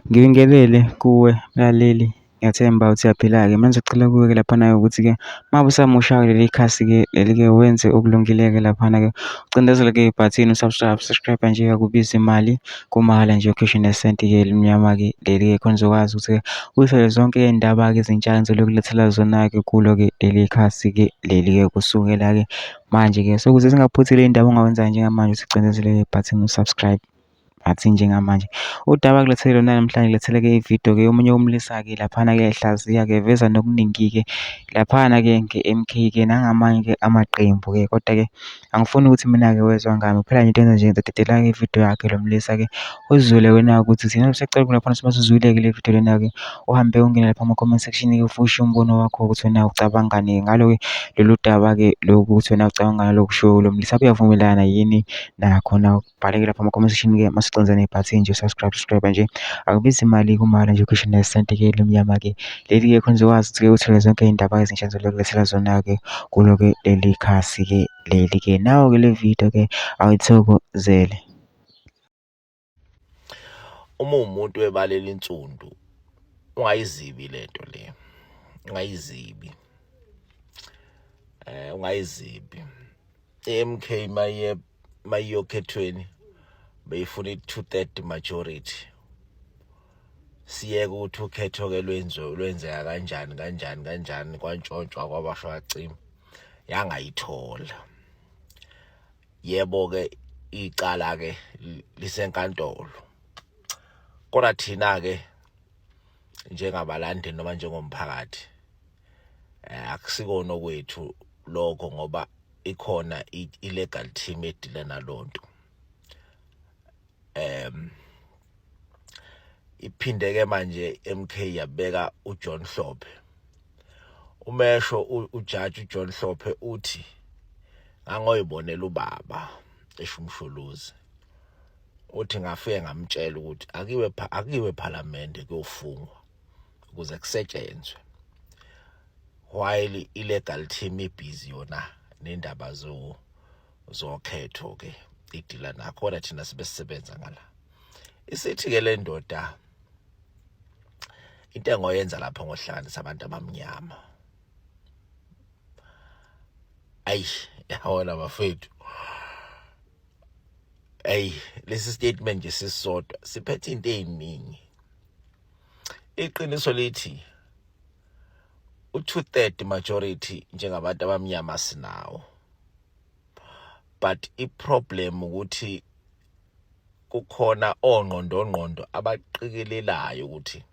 Ngibingelele kuwe mlaleli, ngiyathemba ukuthi uyaphila-ke. Mina ngizocela kuwe-ke laphana-ke ukuthi-ke uma usamusha leli khasi-ke leli-ke wenze okulungile-ke laphana-ke ucindezele-ke ibhathini subscribe nje akubizi imali kumahhala nje ukhishwe nesenti-ke elimnyama-ke leli-ke khona uzokwazi ukuthi-ke uyithole zonke iy'ndaba-ke ezintsha engizokulethela zona-ke kulo-ke leli khasi-ke leli-ke kusukela-ke manje-ke. So ukuze zingaphuthi ley'ndaba ongawenza njengamanje ukuthi ucindezele ibhathini u-subscribe athi njengamanje. Udaba kulethele lona namhlanje ngilethele-ke ividiyo-ke yomunye umlisa-ke laphana-ke ehlaziya-ke veza nokuningi-ke laphana-ke nge-M_K-ke nangamanye-ke amaqembu-ke. Kodwa-ke angifuni ukuthi mina-ke wezwa ngami kuphela nje into enza nje ngizodedela-ke ividiyo yakhe lo mlisa-ke uzwile wena ukuthi thina siyacela laphana mase uzwile-ke le vidiyo lena-ke uhambe ungene lapha ama-comment section-ke ufushe umbono wakho ukuthi wena ucabangani ngalo-ke lolu daba-ke loku ukuthi wena ucabangani lokusho lo mlisa. Uyavumelana yini nakho na? Ubhaleke lapha ama-comment section-ke masicondza nebhathini nje subscribe nje akubizi imali kumahhala nje ukhishwe nesenti-ke elimnyama-ke leli-ke khona uzokwazi ukuthi-ke uthole zonke iy'ndaba ezintsha engizokulethela zona-ke kulo-ke leli khasi-ke leli-ke. Nawe-ke le video-ke awuyithokozele. Uma umuntu webalela insundu ungayizibi lento le, ungayizibi. i-MK mayiyokhethweni beyifuna i-2/3 majority. Siyeke ukuthi ukhetho-ke lwenzeka kanjani kwantshontshwa kwabasho bacima yangayithola. Yebo-ke icala-ke lisenkantolo, kodwa thina-ke njengabalandeli noma njengomphakathi akusikona kwethu lokho ngoba ikhona i-legal team edila nalonto. Iphinde-ke manje MK yabeka uJohn Hlophe. Umesho ujaji uJohn Hlophe uthi ngangoyibonela ubaba eShumshuluzi, uthi ngafike ngamtshela ukuthi akiwe ePhalamende kuyofungwa ukuze kusetshenzwe, while i-legal team ibhizi yona nendaba zokhetho-ke idila nakho, kodwa thina sibesebenza ngala. Isithi-ke le ndoda into engoyenza lapha ngohlanganisa abantu abamnyama. Yabona bafethu, lesi statement nje sisodwa siphethe into eziningi. Iqiniso lithi u-2/3 majority njengabantu abamnyama sinawo, but i-problem ukuthi kukhona ongqondo abaqikelelayo ukuthi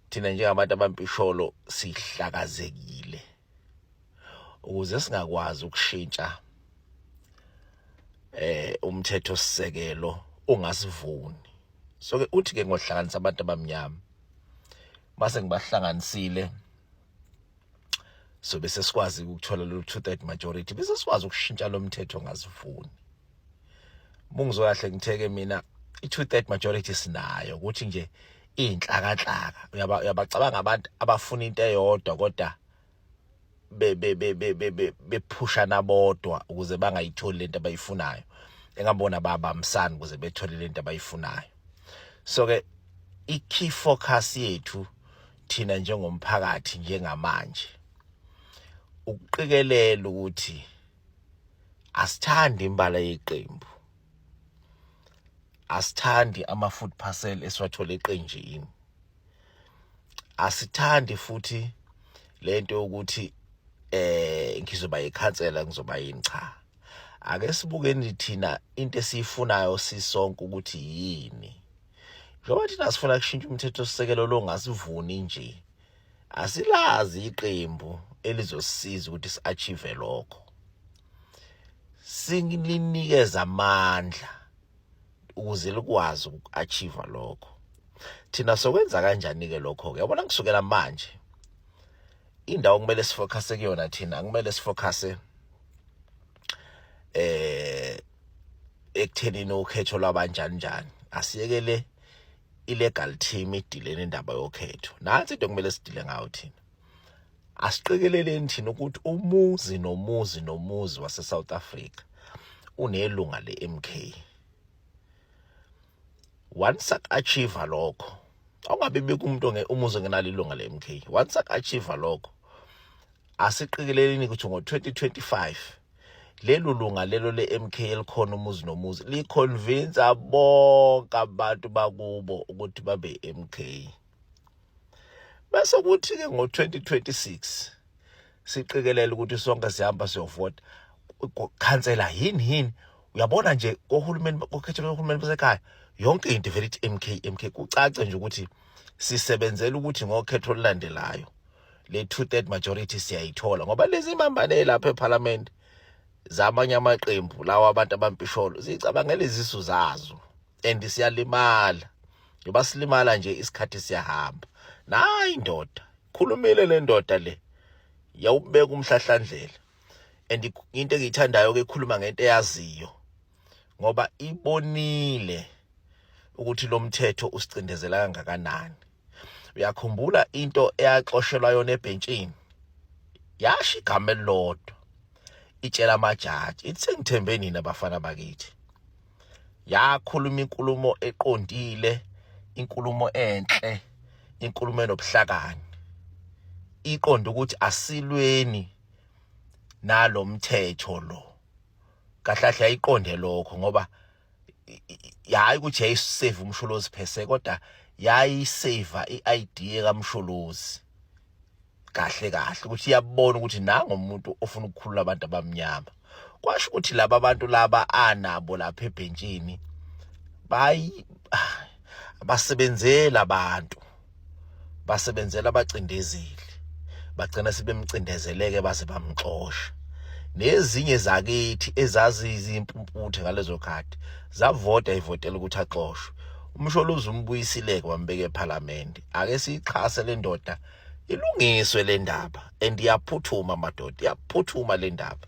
thina njengabantu abampisholo sihlakazekile ukuze singakwazi ukushintsha umthetho sisekelo ungasivuni. So-ke uthi-ke ngohlanganisa abantu abamnyama mase ngibahlanganisile so bese sikwazi ukuthola lo 2/3 majority bese sikwazi ukushintsha lo mthetho ongasivuni. Bungizokahle ngitheke mina i-2/3 majority sinayo ukuthi nje inhlaka uyabacabanga abantu abafuna into eyodwa kodwa bephushana bodwa ukuze bangayitholi lento abayifunayo, engabona babambisana ukuze bethole lento abayifunayo. So-ke i-key focus yethu thina njengomphakathi njengamanje ukuqikelela ukuthi asithandi imbala yeqembu, asithandi ama-food parcel esiwathole eqenjini, asithandi futhi lento ukuthi ngizoba yikhansela ngizoba yini. Cha, ake sibukeni thina into esiyifunayo sisonke ukuthi yini. Njengoba thina sifuna kushintsha umthetho sisekelo lo ngasivuni nje, asilazi iqembu elizosisiza ukuthi si-achieve lokho, singilinikeza amandla ukuze likwazi uku-achieve lokho. Thina sokwenza kanjani-ke lokho-ke? Yabona kusukela manje indawo kumele sifocuse kuyona thina kumele sifocuse ekuthenini ukhetho lwabanjani. Asiyekele i-legal team idile nendaba yokhetho. Nansi into kumele sidile ngayo thina. Asiqikeleleni thina ukuthi umuzi nomuzi wase-South Africa unelunga le-MK. Once achieve lokho awungabe bikho umuzi ongenalo ilunga le-MK. Once ak-achieve lokho, asiqikeleleni ukuthi ngo-2025 lelo lunga lelo le-MK elikhona umuzi nomuzi liconvince bonke abantu bakubo ukuthi babe MK. Bese kuthi-ke ngo-2026 siqikelele ukuthi sonke sihamba siyovota khansela yini uyabona nje kohulumeni kokhethelwe uhulumeni basekhaya yonke into vele ithi MK kucace nje ukuthi sisebenzela ukuthi ngokhetho olulandelayo le 2/3 majority siyayithola ngoba lezi imbambane lapha eParliament zamanye amaqembu lawa abantu abampisholo zicabangela izisu zazo and siyalimala ngoba silimala nje isikhathi siyahamba. Nayi indoda khulumile le ndoda le yawubeka umhlahlandlela and into engiyithandayo ke ekhuluma ngento eyaziyo ngoba ibonile ukuthi lo mthetho usicindezela kangakanani. Uyakhumbula into eyaxoshelwa yona ebhentshini yasho igama elilodwa itshela amajaji ithi sengithembe nina bafana bakithi. Yakhuluma inkulumo eqondile, inkulumo enhle, inkulumo enobuhlakani, iqonda ukuthi asilweni nalo mthetho lo. Kahlahle yayiqonde lokho ngoba yayi ukuthi yayisave umsholozi phese kodwa yayisave i-idea kaMsholozi kahle ukuthi iyabona ukuthi nanga umuntu ofuna ukukhulula abantu abamnyama. Kwasho ukuthi laba abantu laba anabo lapha ebhentshini basebenzela abantu, basebenzela abacindezeli, bagcina sebemcindezeleke baze bamxosha. Nezinye zakithi ezazi izimpumputhe ngalezo khathi zavota ivotela ukuthi axoshwe. Umsholozi umbuyisileke wambeka eParliament. Ake siyixhase le ndoda ilungiswe le ndaba and iyaphuthuma madoda, iyaphuthuma le ndaba.